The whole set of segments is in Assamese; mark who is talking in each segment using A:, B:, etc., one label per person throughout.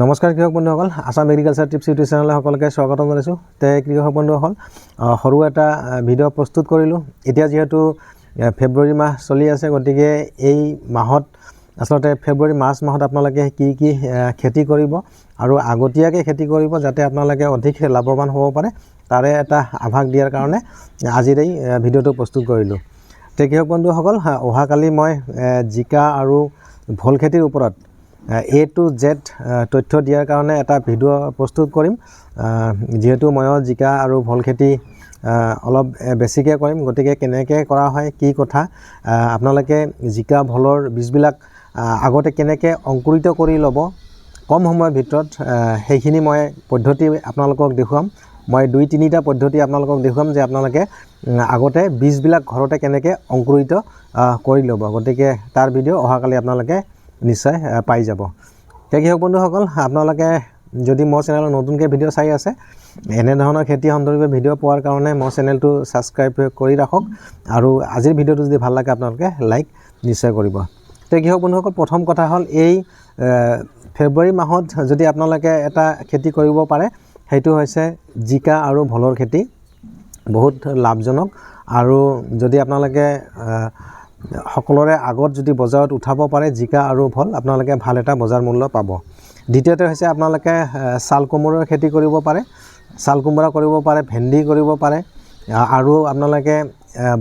A: নমস্কাৰ কৃষক বন্ধুসকল, আসাম এগ্ৰিকালচাৰ টিপছ ইউটিউব চেনেললৈ সকলোকে স্বাগতম জনাইছোঁ। কৃষক বন্ধুসকল, সৰু এটা ভিডিঅ' প্ৰস্তুত কৰিলোঁ। এতিয়া যিহেতু ফেব্ৰুৱাৰী মাহ চলি আছে, গতিকে এই মাহত আচলতে ফেব্ৰুৱাৰী মাৰ্চ মাহত আপোনালোকে কি খেতি কৰিব আৰু আগতীয়াকৈ খেতি কৰিব যাতে আপোনালোকে অধিক লাভৱান হ'ব পাৰে, তাৰে এটা আভাস দিয়াৰ কাৰণে আজিৰ এই ভিডিঅ'টো প্ৰস্তুত কৰিলোঁ। কৃষক বন্ধুসকল, অহাকালি মই জিকা আৰু ভোল খেতিৰ ওপৰত A to Z তথ্য দিয়াৰ কাৰণে এটা ভিডিঅ' প্ৰস্তুত কৰিম। যিহেতু মই জিকা আৰু ভোল খেতি অলপ বেছিকৈ কৰিম, গতিকে কেনেকৈ কৰা হয়, কি কথা, আপোনালোকে জিকা ভোলৰ বীজবিলাক আগতে কেনেকৈ অংকুৰিত কৰি ল'ব কম সময়ৰ ভিতৰত, সেইখিনি মই পদ্ধতি আপোনালোকক দেখুৱাম। মই 2-3টা পদ্ধতি আপোনালোকক দেখুৱাম যে আপোনালোকে আগতে বীজবিলাক ঘৰতে কেনেকৈ অংকুৰিত কৰি ল'ব। গতিকে তাৰ ভিডিঅ' অহাকালি আপোনালোকে নিশ্চয় পাই যাব। কৃষক বন্ধুসকল, আপোনালোকে যদি মোৰ চেনেলত নতুনকৈ ভিডিঅ' চাই আছে, এনেধৰণৰ খেতি সন্দৰ্ভীয় ভিডিঅ' পোৱাৰ কাৰণে মোৰ চেনেলটো ছাবস্ক্ৰাইব কৰি ৰাখক আৰু আজিৰ ভিডিঅ'টো যদি ভাল লাগে আপোনালোকে লাইক নিশ্চয় কৰিব। কৃষক বন্ধুসকল, প্ৰথম কথা হ'ল এই ফেব্ৰুৱাৰী মাহত যদি আপোনালোকে এটা খেতি কৰিব পাৰে, সেইটো হৈছে জিকা আৰু ভোলৰ খেতি। বহুত লাভজনক আৰু যদি আপোনালোকে সকলোৰে আগত যদি বজাৰত উঠাব পাৰে জিকা আৰু ভোল, আপোনালোকে ভাল এটা বজাৰ মূল্য পাব। দ্বিতীয়তে হৈছে আপোনালোকে চাল কোমোৰাৰ খেতি কৰিব পাৰে, চাল কোমোৰা কৰিব পাৰে, ভেন্দি কৰিব পাৰে। আৰু আপোনালোকে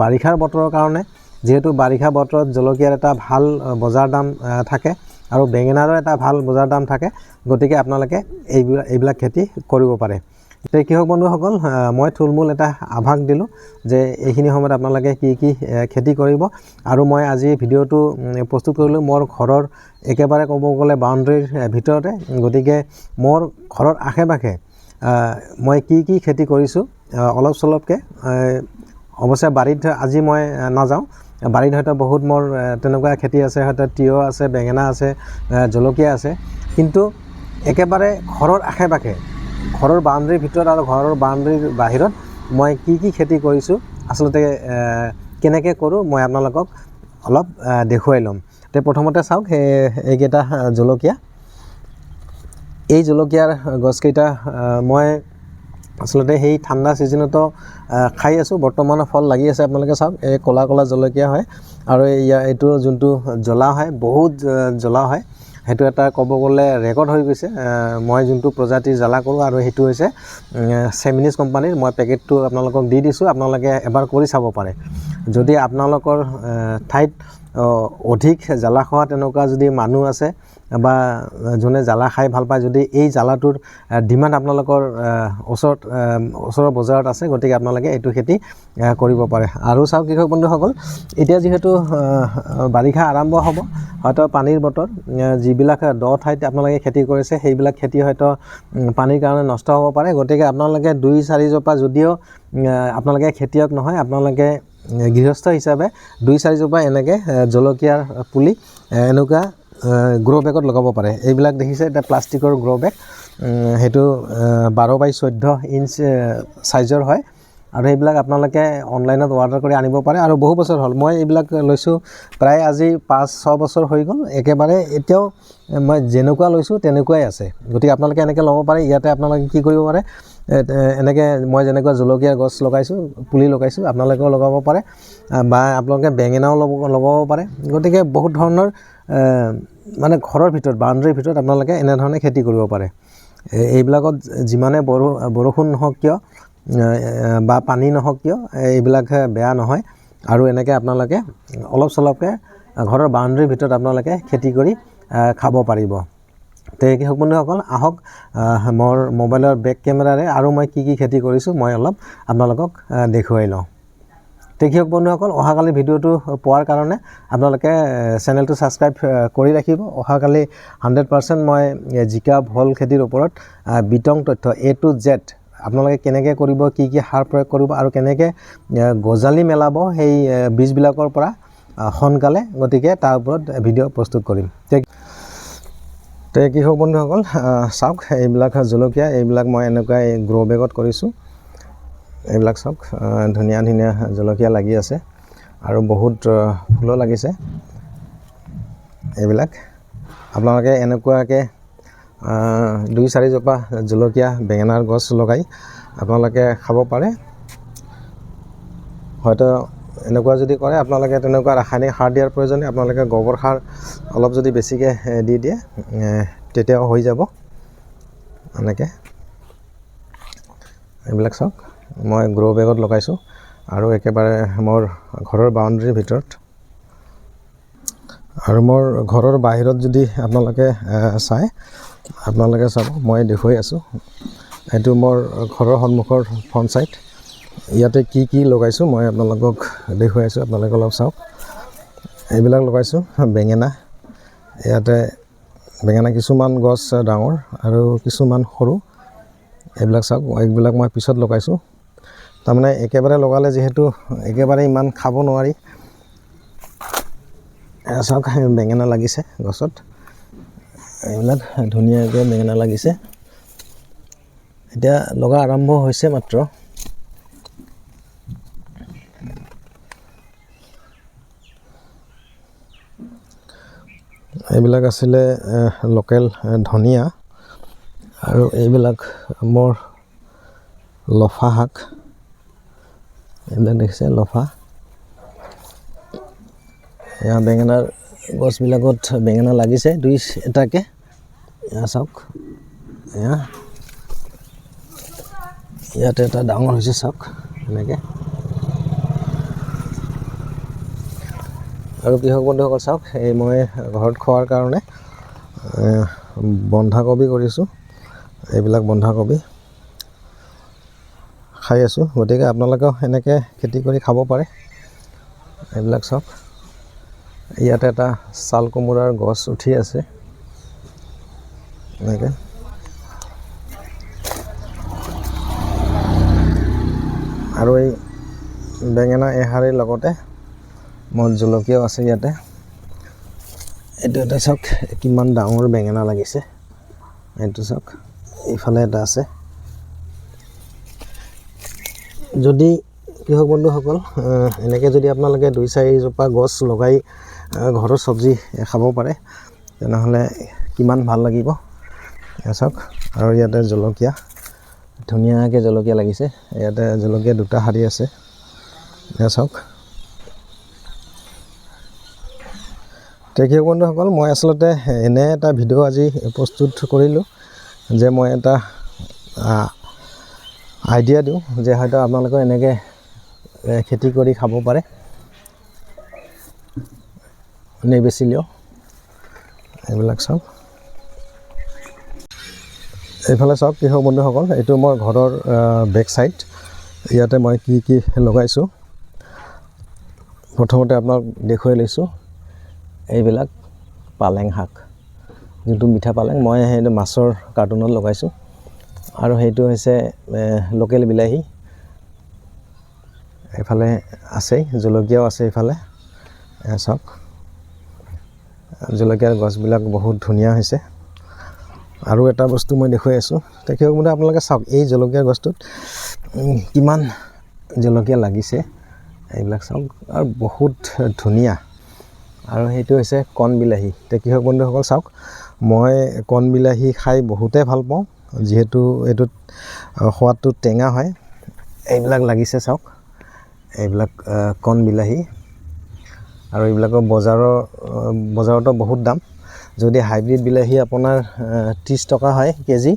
A: বাৰিষাৰ বতৰৰ কাৰণে, যিহেতু বাৰিষা বতৰত জলকীয়াৰ এটা ভাল বজাৰ দাম থাকে আৰু বেঙেনাৰো এটা ভাল বজাৰ দাম থাকে, গতিকে আপোনালোকে এইবিলাক খেতি কৰিব পাৰে। কৃষক বন্ধুসকল, মই থুলমূল এটা আভাস দিলোঁ যে এইখিনি সময়ত আপোনালোকে কি খেতি কৰিব। আৰু মই আজি ভিডিঅ'টো প্ৰস্তুত কৰিলোঁ মোৰ ঘৰৰ একেবাৰে ক'ব গ'লে বাউণ্ডেৰীৰ ভিতৰতে, গতিকে মোৰ ঘৰৰ আশে পাশে মই কি খেতি কৰিছোঁ অলপ চলপকৈ। অৱশ্যে বাৰীত আজি মই নাযাওঁ, বাৰীত হয়তো বহুত মোৰ তেনেকুৱা খেতি আছে, হয়তো তিয়ঁহ আছে, বেঙেনা আছে, জলকীয়া আছে, কিন্তু একেবাৰে ঘৰৰ আশে পাশে, ঘৰৰ বাউণ্ডেৰীৰ ভিতৰত আৰু ঘৰৰ বাউণ্ডেৰীৰ বাহিৰত মই কি খেতি কৰিছোঁ, আচলতে কেনেকৈ কৰোঁ মই আপোনালোকক অলপ দেখুৱাই ল'ম। প্ৰথমতে চাওক, এইকেইটা জলকীয়া, এই জলকীয়াৰ গছকেইটা মই আচলতে সেই ঠাণ্ডা ছিজনতো খাই আছোঁ। বৰ্তমানৰ ফল লাগি আছে, আপোনালোকে চাওক, এই ক'লা জলকীয়া হয় আৰু এইটো যোনটো জ্বলা হয়, বহুত জ্বলা হয়। সেইটো এটা ক'ব গ'লে ৰেকৰ্ড হৈ গৈছে। মই যোনটো প্ৰজাতিৰ জ্বালা কৰোঁ আৰু সেইটো হৈছে চেমিনিজ কোম্পানীৰ। মই পেকেটটো আপোনালোকক দি দিছোঁ, আপোনালোকে এবাৰ কৰি চাব পাৰে। যদি আপোনালোকৰ ঠাইত অধিক জ্বালা খোৱা তেনেকুৱা যদি মানুহ আছে বা যোনে জ্বালা খাই ভাল পায়, যদি এই জ্বালাটোৰ ডিমাণ্ড আপোনালোকৰ ওচৰৰ বজাৰত আছে, গতিকে আপোনালোকে এইটো খেতি কৰিব পাৰে। আৰু চাওক কৃষক বন্ধুসকল, এতিয়া যিহেতু বাৰিষা আৰম্ভ হ'ব, হয়তো পানীৰ বতৰ, যিবিলাক দ ঠাইত আপোনালোকে খেতি কৰিছে সেইবিলাক খেতি হয়তো পানীৰ কাৰণে নষ্ট হ'ব পাৰে। গতিকে আপোনালোকে 2-4 জোপা, যদিও আপোনালোকে খেতিয়ক নহয়, আপোনালোকে গৃহস্থ হিচাপে 2-4 জোপা এনেকৈ জলকীয়াৰ পুলি এনেকুৱা গ্ৰ' বেগত লগাব পাৰে। এইবিলাক দেখিছে, এতিয়া প্লাষ্টিকৰ গ্ৰ' বেগ, সেইটো 12x14 ইঞ্চ চাইজৰ হয় আৰু সেইবিলাক আপোনালোকে অনলাইনত অৰ্ডাৰ কৰি আনিব পাৰে। আৰু বহু বছৰ হ'ল, মই এইবিলাক লৈছোঁ প্ৰায় আজি 5-6 বছৰ হৈ গ'ল, একেবাৰে এতিয়াও মই যেনেকুৱা লৈছোঁ তেনেকুৱাই আছে। গতিকে আপোনালোকে এনেকৈ ল'ব পাৰে। ইয়াতে আপোনালোকে কি কৰিব পাৰে, এনেকৈ মই যেনেকুৱা জলকীয়া গছ লগাইছোঁ, পুলি লগাইছোঁ, আপোনালোকেও লগাব পাৰে বা আপোনালোকে বেঙেনাও লগাব পাৰে। গতিকে বহুত ধৰণৰ মানে ঘৰৰ ভিতৰত, বাউণ্ডেৰীৰ ভিতৰত আপোনালোকে এনেধৰণে খেতি কৰিব পাৰে। এইবিলাকত যিমানে বৰষুণ নহওক কিয় বা পানী নহওক কিয়, এইবিলাক বেয়া নহয়। আৰু এনেকৈ আপোনালোকে অলপ চলপকৈ ঘৰৰ বাউণ্ডেৰীৰ ভিতৰত আপোনালোকে খেতি কৰি খাব পাৰিব। কৃষক বন্ধুসকল, আহক মোৰ মোবাইলৰ বেক কেমেৰাৰে আৰু মই কি খেতি কৰিছোঁ মই অলপ আপোনালোকক দেখুৱাই লওঁ। কৃষক বন্ধুসকল, অহাকালি ভিডিঅ'টো পোৱাৰ কাৰণে আপোনালোকে চেনেলটো ছাবস্ক্ৰাইব কৰি ৰাখিব। অহাকালি 100% মই জিকা ভোল খেতিৰ ওপৰত বিতং তথ্য A to Z আপোনালোকে কেনেকৈ কৰিব, কি সাৰ প্ৰয়োগ কৰিব আৰু কেনেকৈ গজালি মেলাব সেই বীজবিলাকৰ পৰা সোনকালে, গতিকে তাৰ ওপৰত ভিডিঅ' প্ৰস্তুত কৰিম। কৃষক বন্ধুসকল, চাওক, এইবিলাক জলকীয়া, এইবিলাক মই এনেকুৱা গ্ৰ' বেগত কৰিছোঁ। এইবিলাক চাওক, ধুনীয়া জলকীয়া লাগি আছে আৰু বহুত ফুলো লাগিছে। এইবিলাক আপোনালোকে এনেকুৱাকৈ 2-4 জোপা জলকীয়া বেঙেনাৰ গছ লগাই আপোনালোকে খাব পাৰে। হয়তো এনেকুৱা যদি কৰে আপোনালোকে তেনেকুৱা ৰাসায়নিক সাৰ দিয়াৰ প্ৰয়োজনে আপোনালোকে গোবৰ সাৰ অলপ যদি বেছিকৈ দি দিয়ে তেতিয়াও হৈ যাব। এনেকৈ এইবিলাক চাওক মই গ্ৰ' বেগত লগাইছোঁ আৰু একেবাৰে মোৰ ঘৰৰ বাউণ্ডাৰীৰ ভিতৰত। আৰু মোৰ ঘৰৰ বাহিৰত যদি আপোনালোকে চাই আপোনালোকে চাব মই দেখুৱাই আছোঁ। এইটো মোৰ ঘৰৰ সন্মুখৰ ফ্ৰণ্ট চাইড। ইয়াতে কি লগাইছোঁ মই আপোনালোকক দেখুৱাই আছোঁ। আপোনালোকে অলপ চাওক। এইবিলাক লগাইছোঁ বেঙেনা। ইয়াতে বেঙেনা কিছুমান গছ ডাঙৰ আৰু কিছুমান সৰু। এইবিলাক চাওক, এইবিলাক মই পিছত লগাইছোঁ। তাৰমানে একেবাৰে লগালে যিহেতু একেবাৰে ইমান খাব নোৱাৰি। চাওক বেঙেনা লাগিছে গছত। এইবিলাক ধুনীয়াকৈ বেঙেনা লাগিছে। এতিয়া লগা আৰম্ভ হৈছে মাত্ৰ। এইবিলাক আছিলে লোকেল ধনিয়া আৰু এইবিলাক মোৰ লফা শাক। এইবিলাক দেখিছে লফা। এয়া বেঙেনাৰ গছবিলাকত বেঙেনা লাগিছে 2-এটাকৈ। এয়া চাওক, এয়া ইয়াতে এটা ডাঙৰ হৈছে চাওক এনেকৈ। আৰু কৃষক বন্ধুসকল চাওক, এই মই ঘৰত খোৱাৰ কাৰণে বন্ধাকবি কৰিছোঁ। এইবিলাক বন্ধাকবি খাই আছোঁ। গতিকে আপোনালোকেও এনেকৈ খেতি কৰি খাব পাৰে। এইবিলাক চাওক, ইয়াতে এটা চাল কোমোৰাৰ গছ উঠি আছে এনেকৈ। আৰু এই বেঙেনা এহাৰিৰ লগতে মোৰ জলকীয়াও আছে ইয়াতে। এইটো এটা চাওক কিমান ডাঙৰ বেঙেনা লাগিছে। এইটো চাওক, এইফালে এটা আছে। যদি কৃষক বন্ধুসকল এনেকৈ যদি আপোনালোকে 2-4 জোপা গছ লগাই ঘৰৰ চব্জি খাব পাৰে তেনেহ'লে কিমান ভাল লাগিব। চাওক, আৰু ইয়াতে জলকীয়া ধুনীয়াকৈ জলকীয়া লাগিছে। ইয়াতে জলকীয়া 2টা শাৰী আছে। এয়া চাওক। কৃষক বন্ধুসকল, মই আচলতে এনে এটা ভিডিঅ' আজি প্ৰস্তুত কৰিলোঁ যে মই এটা আইডিয়া দিওঁ যে হয়তো আপোনালোকে এনেকৈ খেতি কৰি খাব পাৰে নেবেচিলেও। এইবিলাক চাওক। এইফালে চাওক কৃষক বন্ধুসকল, এইটো মোৰ ঘৰৰ বেক চাইড। ইয়াতে মই কি লগাইছোঁ প্ৰথমতে আপোনাক দেখুৱাই লৈছোঁ। এইবিলাক পালেং শাক, যোনটো মিঠা পালেং, মই সেইটো মাছৰ কাৰ্টুনত লগাইছোঁ। আৰু সেইটো হৈছে লোকেল বিলাহী। এইফালে আছেই জলকীয়াও আছে এইফালে। চাওক জলকীয়াৰ গছবিলাক বহুত ধুনীয়া হৈছে। আৰু এটা বস্তু মই দেখুৱাই আছোঁ। কৃষক বন্ধু আপোনালোকে চাওক, এই জলকীয়াৰ গছটোত কিমান জলকীয়া লাগিছে। এইবিলাক চাওক আৰু বহুত ধুনীয়া। আৰু সেইটো হৈছে কণ বিলাহী। কৃষক বন্ধুসকল চাওক, মই কণ বিলাহী খাই বহুতেই ভাল পাওঁ, যিহেতু এইটোত সোৱাদটো টেঙা হয়। এইবিলাক লাগিছে চাওক, এইবিলাক কণ বিলাহী। আৰু এইবিলাকৰ বজাৰতো বহুত দাম। যদি হাইব্ৰিড বিলাহী আপোনাৰ 30 টকা হয় কেজি,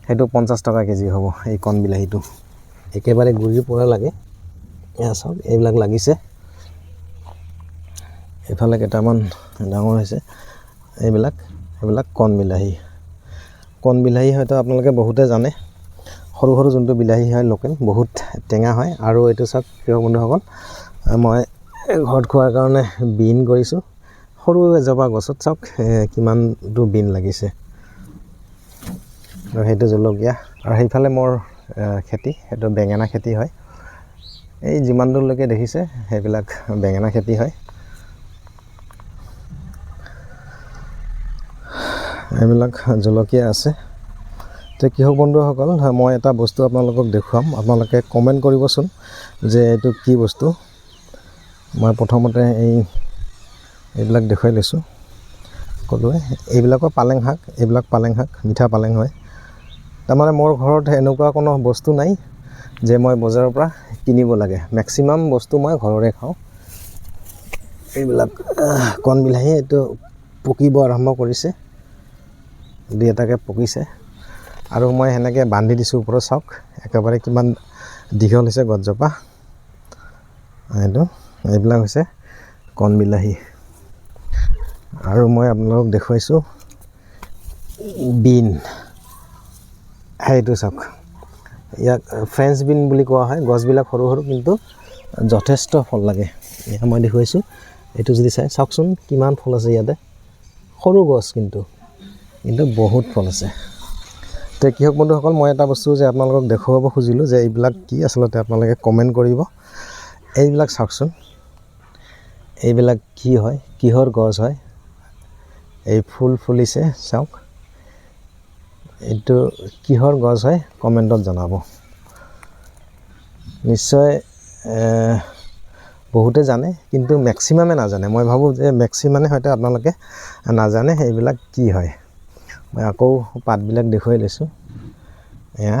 A: সেইটো 50 টকা কেজি হ'ব এই কণ বিলাহীটো। একেবাৰে গুৰিৰ পৰা লাগে। এয়া চাওক, এইবিলাক লাগিছে। এইফালে কেইটামান ডাঙৰ হৈছে। এইবিলাক কণ বিলাহী। কণ বিলাহী হয়তো আপোনালোকে বহুতে জানে। সৰু সৰু যোনটো বিলাহী হয় লোকেল, বহুত টেঙা হয়। আৰু এইটো চাওক কৃষক বন্ধুসকল, মই ঘৰত খোৱাৰ কাৰণে বিন কৰিছোঁ। সৰু এজোপা গছত চাওক কিমানটো বিন লাগিছে। আৰু সেইটো জলকীয়া। আৰু সেইফালে মোৰ খেতি, সেইটো বেঙেনা খেতি হয়। এই যিমান দূৰলৈকে দেখিছে সেইবিলাক বেঙেনা খেতি হয়। এইবিলাক জলকীয়া আছে। তো কৃষক বন্ধুসকল, মই এটা বস্তু আপোনালোকক দেখুৱাম। আপোনালোকে কমেণ্ট কৰিবচোন যে এইটো কি বস্তু। মই প্ৰথমতে এইবিলাক দেখুৱাই লৈছোঁ। ক'লোৱে এইবিলাকৰ পালেং শাক, এইবিলাক পালেং শাক, মিঠা পালেং হয়। তাৰমানে মোৰ ঘৰত এনেকুৱা কোনো বস্তু নাই যে মই বজাৰৰ পৰা কিনিব লাগে। মেক্সিমাম বস্তু মই ঘৰৰে খাওঁ। এইবিলাক কণ বিলাহী এইটো পকিব আৰম্ভ কৰিছে, দুই এটাকৈ পকিছে আৰু মই সেনেকৈ বান্ধি দিছোঁ ওপৰত। চাওক একেবাৰে কিমান দীঘল হৈছে গছজোপা। এইবিলাক হৈছে কণ বিলাহী। আৰু মই আপোনালোকক দেখুৱাইছোঁ বিন। সেইটো চাওক, ইয়াক ফ্ৰেঞ্চ বিন বুলি কোৱা হয়। গছবিলাক সৰু সৰু কিন্তু যথেষ্ট ফল লাগে। এয়া মই দেখুৱাইছোঁ, এইটো যদি চাওকচোন কিমান ফল আছে ইয়াতে। সৰু গছ কিন্তু বহুত ফল আছে। তো কৃষক বন্ধুসকল, মই এটা বস্তু যে আপোনালোকক দেখুৱাব খুজিলোঁ যে এইবিলাক কি আচলতে আপোনালোকে কমেণ্ট কৰিব। এইবিলাক চাওকচোন, এইবিলাক কি হয়, কিহৰ গছ হয়। এই ফুল ফুলিছে চাওক, এইটো কিহৰ গছ হয় কমেণ্টত জনাব। নিশ্চয় বহুতে জানে কিন্তু মেক্সিমামে নাজানে। মই ভাবোঁ যে মেক্সিমামে হয়তো আপোনালোকে নাজানে এইবিলাক কি হয়। মই আকৌ পাতবিলাক দেখুৱাই লৈছোঁ। এয়া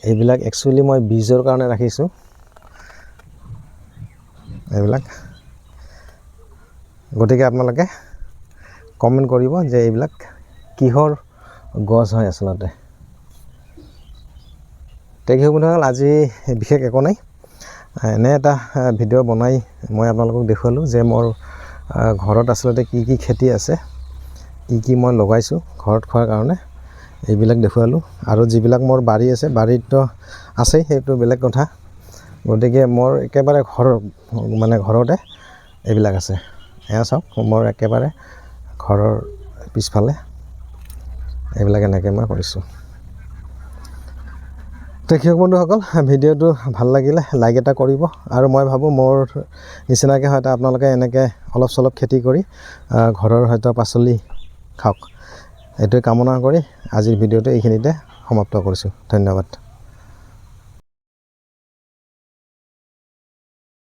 A: এইবিলাক একচুৱেলি মই বীজৰ কাৰণে ৰাখিছোঁ। এইবিলাক গতিকে আপোনালোকে কমেণ্ট কৰিব যে এইবিলাক কিহৰ গছ হয় আচলতে। কৃষক বন্ধুসকল, আজি বিশেষ একো নাই, এনে এটা ভিডিঅ' বনাই মই আপোনালোকক দেখুৱালোঁ যে মোৰ ঘৰত আচলতে কি কি খেতি আছে, কি মই লগাইছোঁ ঘৰত খোৱাৰ কাৰণে, এইবিলাক দেখুৱালোঁ। আৰু যিবিলাক মোৰ বাৰী আছে, বাৰীততো আছেই, সেইটো বেলেগ কথা। গতিকে মোৰ একেবাৰে ঘৰতে এইবিলাক আছে। এয়া চাওক, মোৰ একেবাৰে ঘৰৰ পিছফালে এইবিলাক এনেকৈ মই কৰিছোঁ। তো কৃষক বন্ধুসকল, ভিডিঅ'টো ভাল লাগিলে লাইক এটা কৰিব। আৰু মই ভাবোঁ মোৰ নিচিনাকৈ হয়তো আপোনালোকে এনেকৈ অলপ চলপ খেতি কৰি ঘৰৰ হয়তো পাচলি খাওক। এইটোৱে কামনা কৰি আজিৰ ভিডিঅ'টো এইখিনিতে সমাপ্ত কৰিছোঁ। ধন্যবাদ।